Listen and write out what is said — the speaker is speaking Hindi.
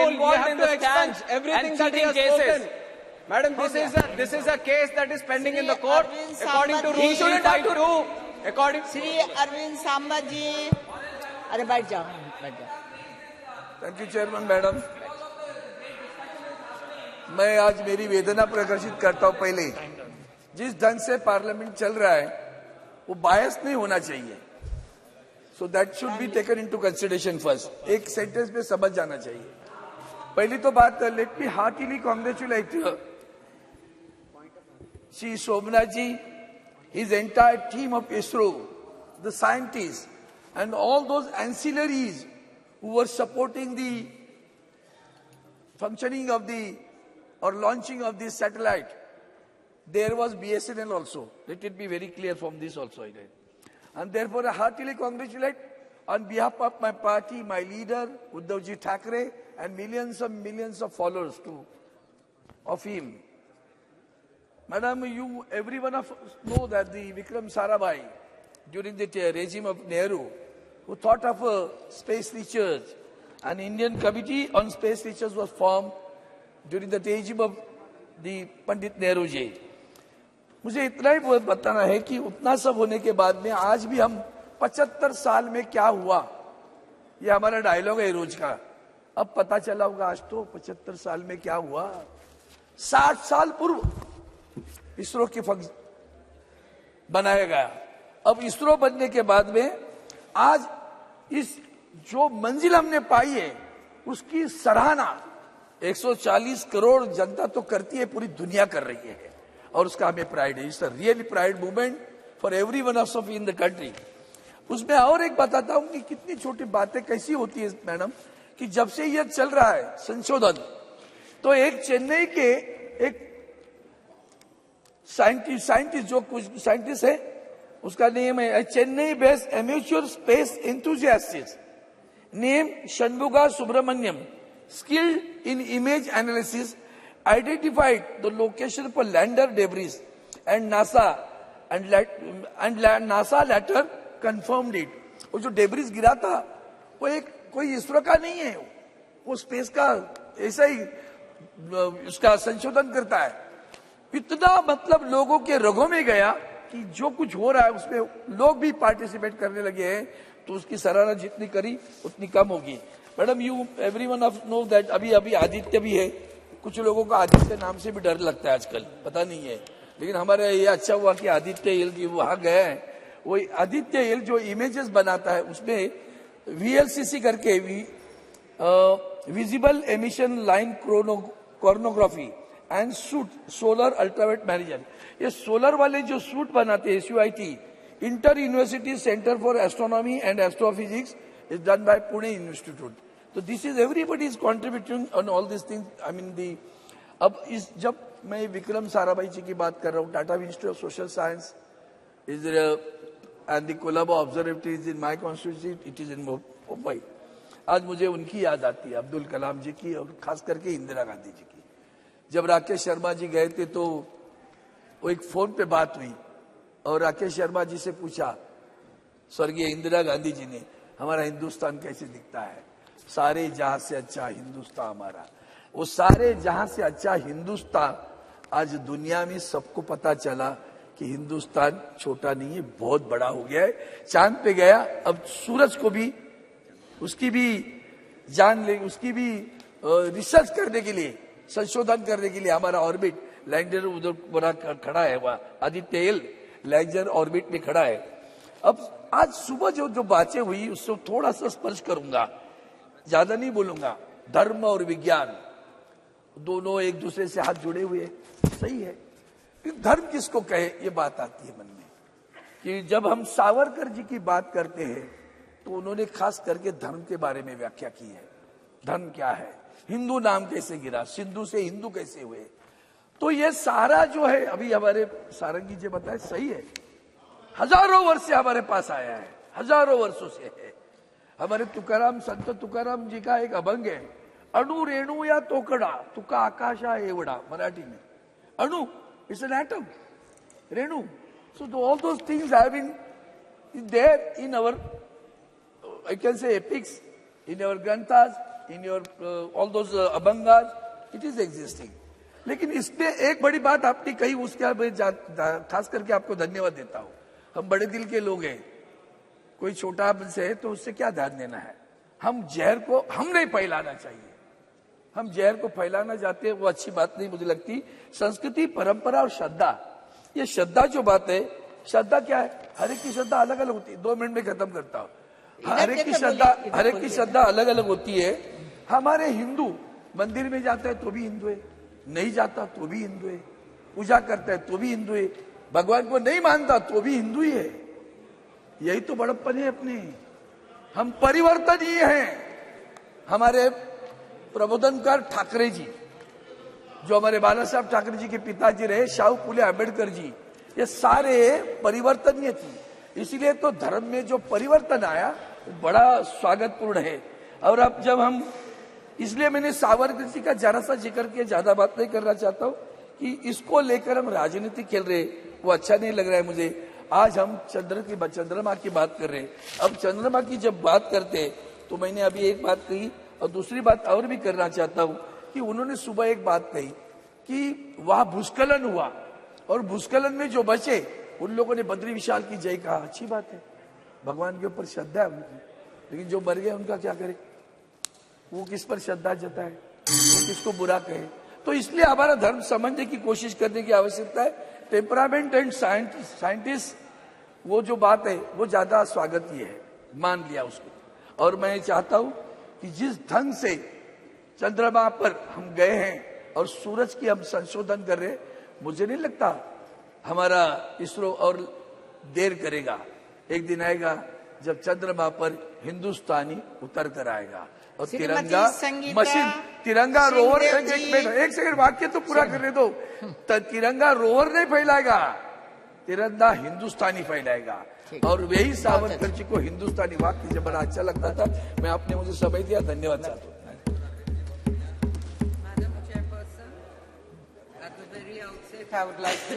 involved in the scams everything and that he cheating has cases. spoken. Madam, this is a case that is pending in the court. According to He Rule shouldn't have to 352, according Shri Arvind सांबत जी, अरे बैठ जाओ, बैठ जाओ। Thank you chairman madam. मैं आज मेरी वेदना प्रदर्शित करता हूं। पहले जिस ढंग से पार्लियामेंट चल रहा है वो बायस नहीं होना चाहिए, so that should be taken into consideration first. एक सेंटेंस में समझ जाना चाहिए। पहली तो बात, let me heartily congratulate Shri Shobhana ji, his entire team of ISRO, the scientists and all those ancillaries who were supporting the functioning of the or launching of this satellite. There was BSNL also. Let it be very clear from this also. And therefore I heartily congratulate on behalf of my party, my leader Uddhavji Thackeray and millions of followers too of him. Madam, you, every one of us know that the Vikram Sarabhai, during the regime of Nehru, who thought of space research, an Indian committee on space research was formed during the regime of the Pandit Nehru ji. मुझे इतना ही बताना है कि उतना सब होने के बाद में आज भी हम 75 साल में क्या हुआ, ये हमारा डायलॉग है रोज का। अब पता चला होगा आज तो 75 साल में क्या हुआ। 60 साल पूर्व इसरो की बनाया गया। अब इसरो बनने के बाद में आज इस जो मंजिल हमने पाई है उसकी सराहना 140 करोड़ जनता तो करती है, पूरी दुनिया कर रही है और उसका हमें प्राइड है। It's a really pride movement for every one of in the country. उसमें और एक बताता हूं कि कितनी छोटी बातें कैसी होती है मैडम, कि जब से यह चल रहा है संशोधन, तो एक चेन्नई के एक साइंटिस्ट जो कुछ साइंटिस्ट है, उसका नेम है Chennai based amateur space enthusiast name Shanmuga Subramaniam, skilled in image analysis, identified the location for lander debris and NASA later confirmed it. वो जो डेब्रिस गिरा था वो एक कोई इसरो का नहीं है, वो स्पेस का ऐसा ही उसका संशोधन करता है। इतना मतलब लोगों के रगों में गया कि जो कुछ हो रहा है उसमें लोग भी पार्टिसिपेट करने लगे हैं, तो उसकी सराहना जितनी करी उतनी कम होगी। Madam, you everyone of know that अभी आदित्य भी है। कुछ लोगों को आदित्य नाम से भी डर लगता है आजकल, पता नहीं है, लेकिन हमारे ये अच्छा हुआ कि आदित्य एल की वहां गए हैं। वो आदित्य एल जो इमेजेस बनाता है उसमें VLCC करके visible emission line coronagraphy and suit solar ultraviolet imaging, ये सोलर वाले जो सूट बनाते हैं SUIT, inter university centre for astronomy and astrophysics is done by Pune Institute. So this is everybody is contributing on all these things. I mean अब इस जब मैं विक्रम साराभाई जी की बात कर रहा हूँ, Tata institute of social science is and the Colombo observatory is in my constituency, it is in Mumbai. आज मुझे उनकी याद आती है, अब्दुल कलाम जी की और खास करके इंदिरा गांधी जी की। जब राकेश शर्मा जी गए थे तो वो एक फोन पे बात हुई और राकेश शर्मा जी से पूछा स्वर्गीय इंदिरा गांधी जी ने, हमारा हिंदुस्तान कैसे दिखता है? सारे जहां से अच्छा हिंदुस्तान हमारा। वो सारे जहां से अच्छा हिंदुस्तान आज दुनिया में सबको पता चला कि हिंदुस्तान छोटा नहीं है, बहुत बड़ा हो गया है। चांद पे गया, अब सूरज को भी उसकी भी जान ले, उसकी भी रिसर्च करने के लिए, संशोधन करने के लिए हमारा ऑर्बिट लैंडर उधर बड़ा खड़ा है, वहां आदित्य एल लैंडर ऑर्बिट में खड़ा है। अब आज सुबह जो बातें हुई उससे थोड़ा सा स्पर्श करूंगा, ज्यादा नहीं बोलूंगा। धर्म और विज्ञान दोनों एक दूसरे से हाथ जुड़े हुए, सही है, धर्म किसको कहे ये बात आती है मन में। कि जब हम सावरकर जी की बात करते हैं तो उन्होंने खास करके धर्म के बारे में व्याख्या की है। धर्म क्या है, हिंदू नाम कैसे गिरा, सिंधु से हिंदू कैसे हुए। तो ये सारा जो है अभी हमारे सारंगी जी बताए सही है, हजारों वर्ष से हमारे पास आया है, हजारों वर्षों से है। हमारे तुकाराम, संत तुकाराम जी का एक अभंग है, अणु रेणु या तोकड़ा तुका आकाशा एवड़ा, मराठी में। अणु इज एन एटम, रेणु, so all those things have been there in our, I can say epics, in our granthas, in your all those Abangas, it is existing. लेकिन इसमें एक बड़ी बात आपने कही, उसके मैं खास करके आपको धन्यवाद देता हूं। हम बड़े दिल के लोग हैं, कोई छोटा से है तो उससे क्या ध्यान देना है। हम जहर को हम नहीं फैलाना चाहिए, हम जहर को फैलाना चाहते हैं, वो अच्छी बात नहीं मुझे लगती। संस्कृति, परंपरा और श्रद्धा, ये श्रद्धा जो बात है, श्रद्धा क्या है, हर एक की श्रद्धा अलग अलग होती है। 2 मिनट में खत्म करता हूं। हर एक की श्रद्धा अलग अलग होती है। हमारे हिंदू मंदिर में जाता है तो भी हिंदू है, नहीं जाता तो भी हिंदू है, पूजा करता है तो भी हिंदू है, भगवान को नहीं मानता तो भी हिंदू ही है। यही तो बड़प्पन है अपने। हम परिवर्तनीय हैं। हमारे प्रबोधनकार ठाकरे जी, जो हमारे बाला साहब ठाकरे जी के पिताजी रहे, शाहू फुले अम्बेडकर जी, ये सारे परिवर्तनीय थे। इसीलिए तो धर्म में जो परिवर्तन आया वो बड़ा स्वागतपूर्ण है। और अब जब हम, इसलिए मैंने सावरकर जी का जरा सा जिक्र किया, ज्यादा बात नहीं करना चाहता हूं कि इसको लेकर हम राजनीति खेल रहे, वो अच्छा नहीं लग रहा है मुझे। आज हम चंद्रमा की बात कर रहे हैं। अब चंद्रमा की जब बात करते हैं तो मैंने अभी एक बात कही और दूसरी बात और भी करना चाहता हूं कि उन्होंने सुबह एक बात कही कि वहां भूस्खलन हुआ और भूस्खलन में जो बचे उन लोगों ने बद्री विशाल की जय कहा। अच्छी बात है, भगवान के ऊपर श्रद्धा है उनकी, लेकिन जो मर गए उनका क्या करे, वो किस पर श्रद्धा जताए, वो किसको बुरा कहे। तो इसलिए हमारा धर्म समझने की कोशिश करने की आवश्यकता है। टेम्परामेंट एंड साइंटिस्ट, वो जो बात है वो ज्यादा स्वागतीय है, मान लिया उसको। और मैं चाहता हूं कि जिस ढंग से चंद्रमा पर हम गए हैं और सूरज की हम संशोधन कर रहे हैं, मुझे नहीं लगता हमारा इसरो और देर करेगा। एक दिन आएगा जब चंद्रमा पर हिंदुस्तानी उतर कर आएगा और तिरंगा मशीन, तिरंगा रोवर, एक सेकंड वाक्य तो पूरा करने दो। तिरंगा रोवर नहीं फैलाएगा, तिरंगा हिंदुस्तानी फैलाएगा। और वही सावरकर जी को हिंदुस्तानी वाक्य जब बड़ा अच्छा लगता था। मैं आपने मुझे समय दिया, धन्यवाद चाहता हूँ। Madam Chairperson, at the very outset, I would like to